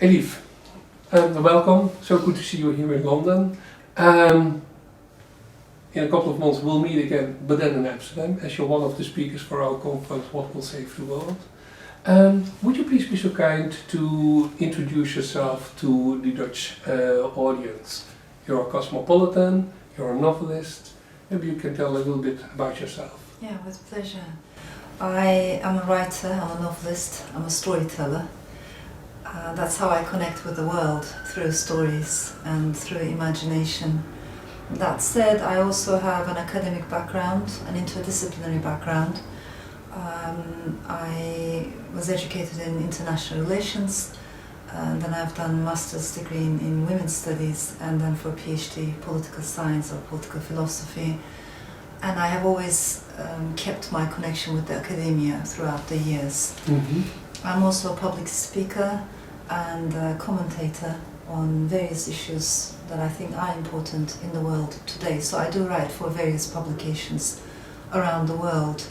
Elif, welcome. So good to see you here in London. In a couple of months we'll meet again, but then in Amsterdam, as you're one of the speakers for our conference, What Will Save the World. Would you please be so kind to introduce yourself to the Dutch audience? You're a cosmopolitan, you're a novelist. Maybe you can tell a little bit about yourself. Yeah, with pleasure. I am a writer, I'm a novelist, I'm a storyteller. That's how I connect with the world, through stories and through imagination. That said, I also have an academic background, an interdisciplinary background. I was educated in international relations, and then I've done a master's degree in women's studies, and then for a PhD, political science or political philosophy. And I have always kept my connection with the academia throughout the years. Mm-hmm. I'm also a public speaker and a commentator on various issues that I think are important in the world today. So I do write for various publications around the world.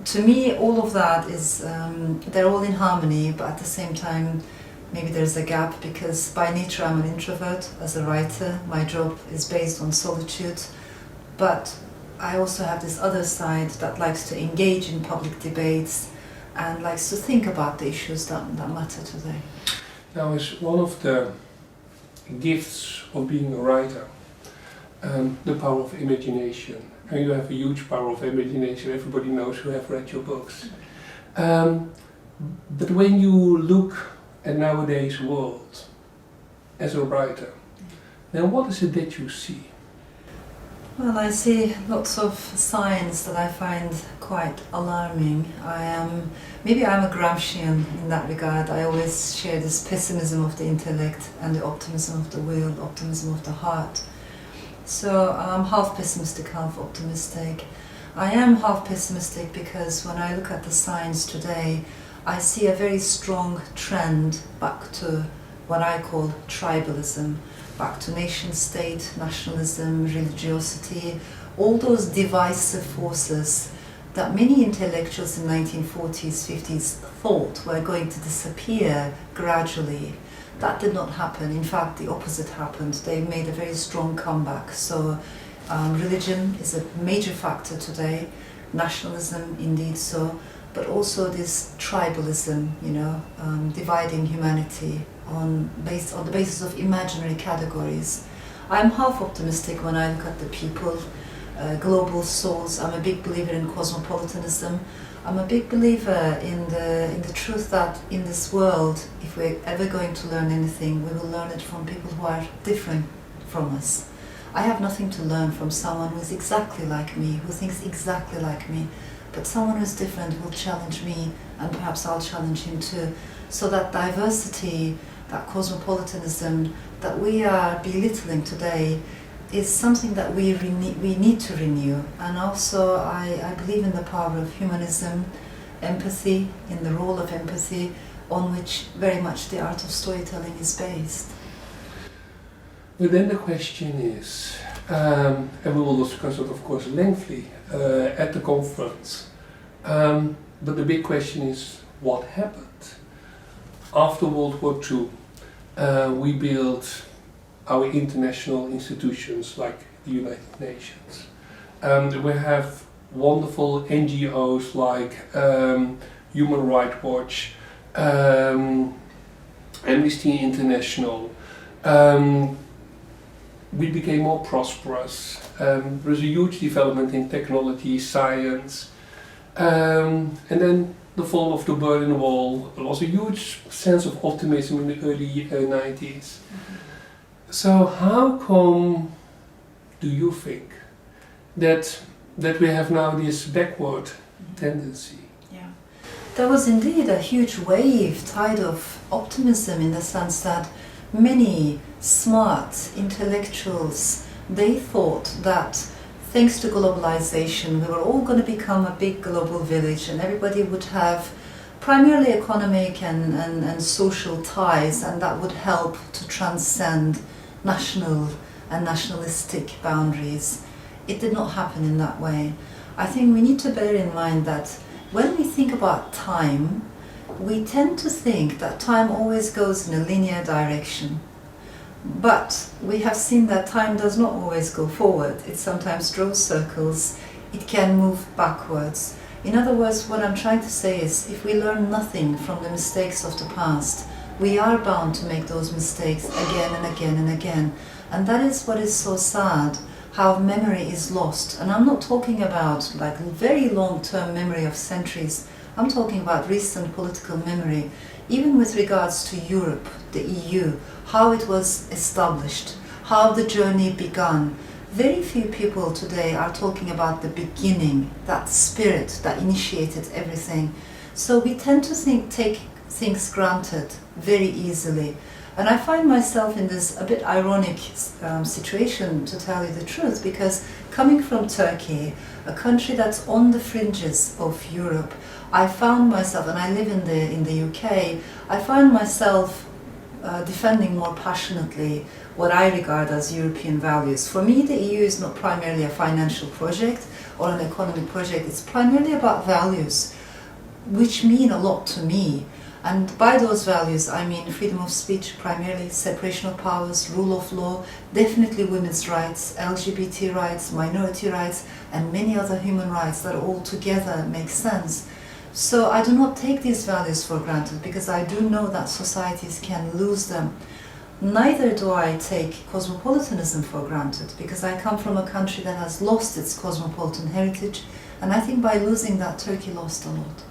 To me, all of that is, they're all in harmony, but at the same time, maybe there's a gap because by nature I'm an introvert. As a writer, my job is based on solitude, but I also have this other side that likes to engage in public debates and likes to think about the issues that matter today. Now, is one of the gifts of being a writer the power of imagination. And you have a huge power of imagination, everybody knows who have read your books. But when you look at nowadays world as a writer, then what is it that you see? Well, I see lots of signs that I find quite alarming. Maybe I'm a Gramscian in that regard. I always share this pessimism of the intellect and the optimism of the will, optimism of the heart. So I'm half pessimistic, half optimistic. I am half pessimistic because when I look at the signs today, I see a very strong trend back to what I call tribalism. Back to nation state, nationalism, religiosity, all those divisive forces that many intellectuals in 1940s, 50s thought were going to disappear gradually. That did not happen. In fact, the opposite happened. They made a very strong comeback. So religion is a major factor today, nationalism indeed so, but also this tribalism, dividing humanity based on the basis of imaginary categories. I'm half optimistic when I look at the people, global souls. I'm a big believer in cosmopolitanism. I'm a big believer in the truth that in this world, if we're ever going to learn anything, we will learn it from people who are different from us. I have nothing to learn from someone who is exactly like me, who thinks exactly like me, but someone who's different will challenge me, and perhaps I'll challenge him too. So that diversity, that cosmopolitanism that we are belittling today is something that we need to renew. And also I believe in the power of humanism, empathy, in the role of empathy, on which very much the art of storytelling is based. But then the question is, and we will discuss it of course lengthily at the conference, but the big question is, what happened? After World War II, we built our international institutions like the United Nations. We have wonderful NGOs like Human Rights Watch, Amnesty International. We became more prosperous. There was a huge development in technology, science, and then the fall of the Berlin Wall. There was a huge sense of optimism in the early 90s. Mm-hmm. So how come do you think that we have now this backward tendency? Yeah, there was indeed a huge tide of optimism in the sense that many smart intellectuals, they thought that thanks to globalization, we were all going to become a big global village and everybody would have primarily economic and social ties, and that would help to transcend national and nationalistic boundaries. It did not happen in that way. I think we need to bear in mind that when we think about time, we tend to think that time always goes in a linear direction. But we have seen that time does not always go forward. It sometimes draws circles. It can move backwards. In other words, what I'm trying to say is, if we learn nothing from the mistakes of the past, we are bound to make those mistakes again and again and again. And that is what is so sad, how memory is lost. And I'm not talking about like very long-term memory of centuries. I'm talking about recent political memory, even with regards to Europe, the EU, how it was established, how the journey began. Very few people today are talking about the beginning, that spirit that initiated everything. So we tend to take things granted very easily. And I find myself in this a bit ironic situation, to tell you the truth, because coming from Turkey, a country that's on the fringes of Europe, I found myself, and I live in the UK, I find myself defending more passionately what I regard as European values. For me, the EU is not primarily a financial project or an economic project. It's primarily about values, which mean a lot to me. And by those values, I mean freedom of speech, primarily separation of powers, rule of law, definitely women's rights, LGBT rights, minority rights, and many other human rights that all together make sense. So I do not take these values for granted, because I do know that societies can lose them. Neither do I take cosmopolitanism for granted, because I come from a country that has lost its cosmopolitan heritage, and I think by losing that, Turkey lost a lot.